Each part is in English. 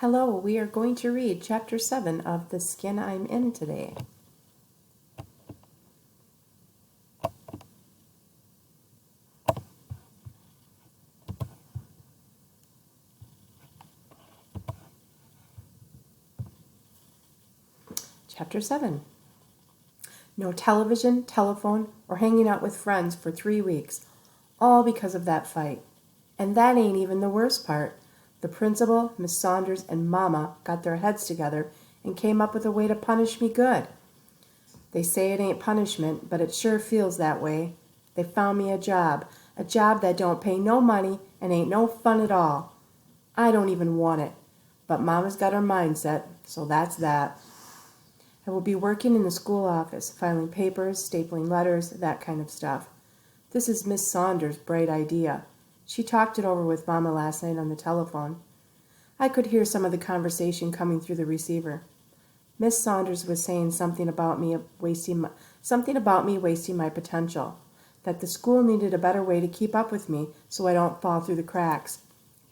Hello, we are going to read Chapter 7 of The Skin I'm In today. Chapter 7. No television, telephone, or hanging out with friends for 3 weeks, all because of that fight. And that ain't even the worst part. The principal, Miss Saunders, and Mama got their heads together and came up with a way to punish me good. They say it ain't punishment, but it sure feels that way. They found me a job that don't pay no money and ain't no fun at all. I don't even want it, but Mama's got her mind set, so that's that. I will be working in the school office, filing papers, stapling letters, that kind of stuff. This is Miss Saunders' bright idea. She talked it over with Mama last night on the telephone. I could hear some of the conversation coming through the receiver. Miss Saunders was saying something about me wasting my potential, that the school needed a better way to keep up with me so I don't fall through the cracks.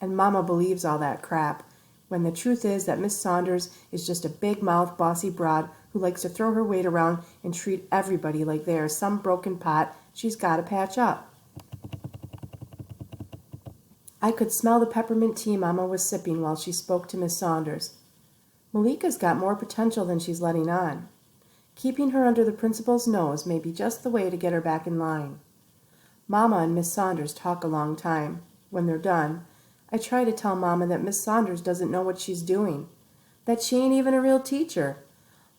And Mama believes all that crap, when the truth is that Miss Saunders is just a big-mouthed, bossy broad who likes to throw her weight around and treat everybody like they are some broken pot she's got to patch up. I could smell the peppermint tea Mama was sipping while she spoke to Miss Saunders. Malika's got more potential than she's letting on. Keeping her under the principal's nose may be just the way to get her back in line. Mama and Miss Saunders talk a long time. When they're done, I try to tell Mama that Miss Saunders doesn't know what she's doing, that she ain't even a real teacher.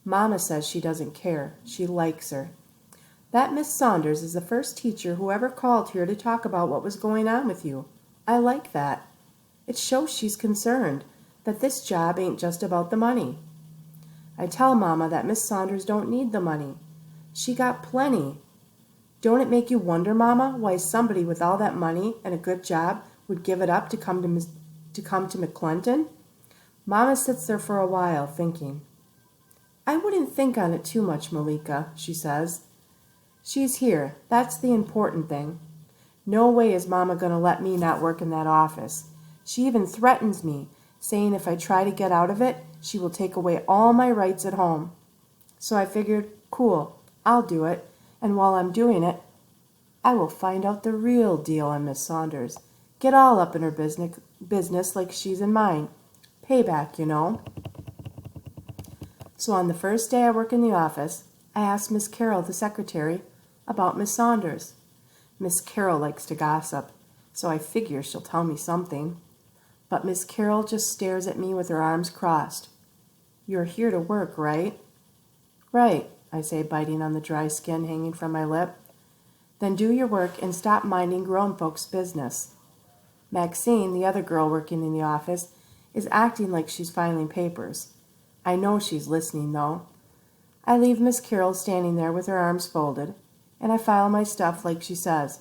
Mama says she doesn't care. She likes her. That Miss Saunders is the first teacher who ever called here to talk about what was going on with you. I like that. It shows she's concerned, that this job ain't just about the money. I tell Mama that Miss Saunders don't need the money. She got plenty. Don't it make you wonder, Mama, why somebody with all that money and a good job would give it up to come to McClinton? Mama sits there for a while, thinking. I wouldn't think on it too much, Malika, she says. She's here. That's the important thing. No way is Mama going to let me not work in that office. She even threatens me, saying if I try to get out of it, she will take away all my rights at home. So I figured, cool, I'll do it, and while I'm doing it, I will find out the real deal on Miss Saunders. Get all up in her business like she's in mine. Payback, you know. So on the first day I work in the office, I asked Miss Carroll, the secretary, about Miss Saunders. Miss Carroll likes to gossip, so I figure she'll tell me something. But Miss Carroll just stares at me with her arms crossed. You're here to work, right? Right, I say, biting on the dry skin hanging from my lip. Then do your work and stop minding grown folks' business. Maxine, the other girl working in the office, is acting like she's filing papers. I know she's listening, though. I leave Miss Carroll standing there with her arms folded, and I file my stuff like she says.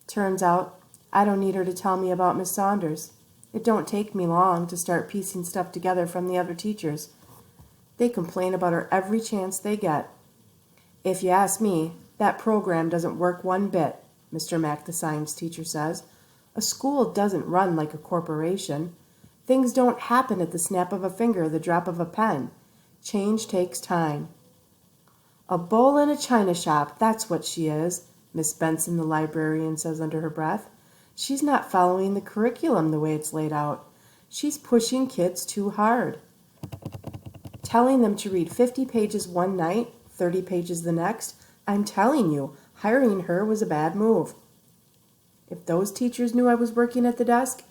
Turns out, I don't need her to tell me about Miss Saunders. It don't take me long to start piecing stuff together from the other teachers. They complain about her every chance they get. If you ask me, that program doesn't work one bit, Mr. Mack, the science teacher, says. A school doesn't run like a corporation. Things don't happen at the snap of a finger or the drop of a pen. Change takes time. A bull in a china shop, that's what she is, Miss Benson, the librarian, says under her breath. She's not following the curriculum the way it's laid out. She's pushing kids too hard. Telling them to read 50 pages one night, 30 pages the next. I'm telling you, hiring her was a bad move. If those teachers knew I was working at the desk,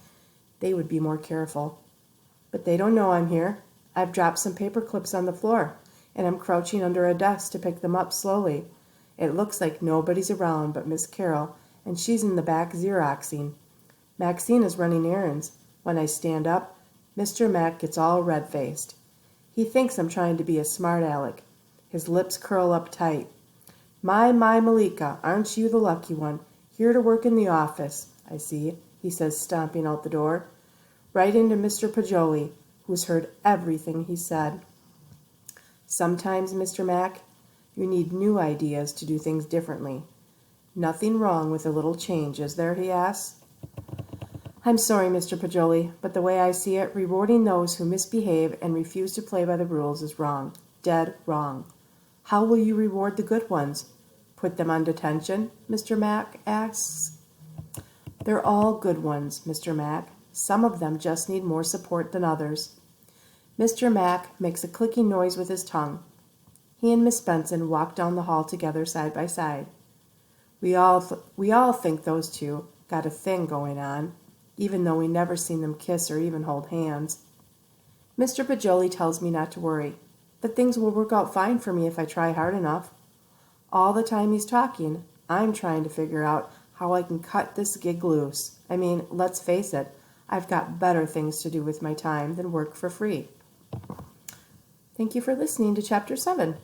they would be more careful. But they don't know I'm here. I've dropped some paper clips on the floor, and I'm crouching under a desk to pick them up slowly. It looks like nobody's around but Miss Carroll, and she's in the back Xeroxing. Maxine is running errands. When I stand up, Mr. Mack gets all red-faced. He thinks I'm trying to be a smart aleck. His lips curl up tight. My, Malika, aren't you the lucky one? Here to work in the office, I see, he says, stomping out the door. Right into Mr. Pajoli, who's heard everything he said. Sometimes, Mr. Mack, you need new ideas to do things differently. Nothing wrong with a little change, is there, he asks. I'm sorry, Mr. Pajoli, but the way I see it, rewarding those who misbehave and refuse to play by the rules is wrong. Dead wrong. How will you reward the good ones? Put them on detention? Mr. Mack asks. They're all good ones, Mr. Mack. Some of them just need more support than others. Mr. Mack makes a clicking noise with his tongue. He and Miss Benson walk down the hall together side by side. We all think those two got a thing going on, even though we never seen them kiss or even hold hands. Mr. Pajoli tells me not to worry, that things will work out fine for me if I try hard enough. All the time he's talking, I'm trying to figure out how I can cut this gig loose. I mean, let's face it, I've got better things to do with my time than work for free. Thank you for listening to Chapter 7.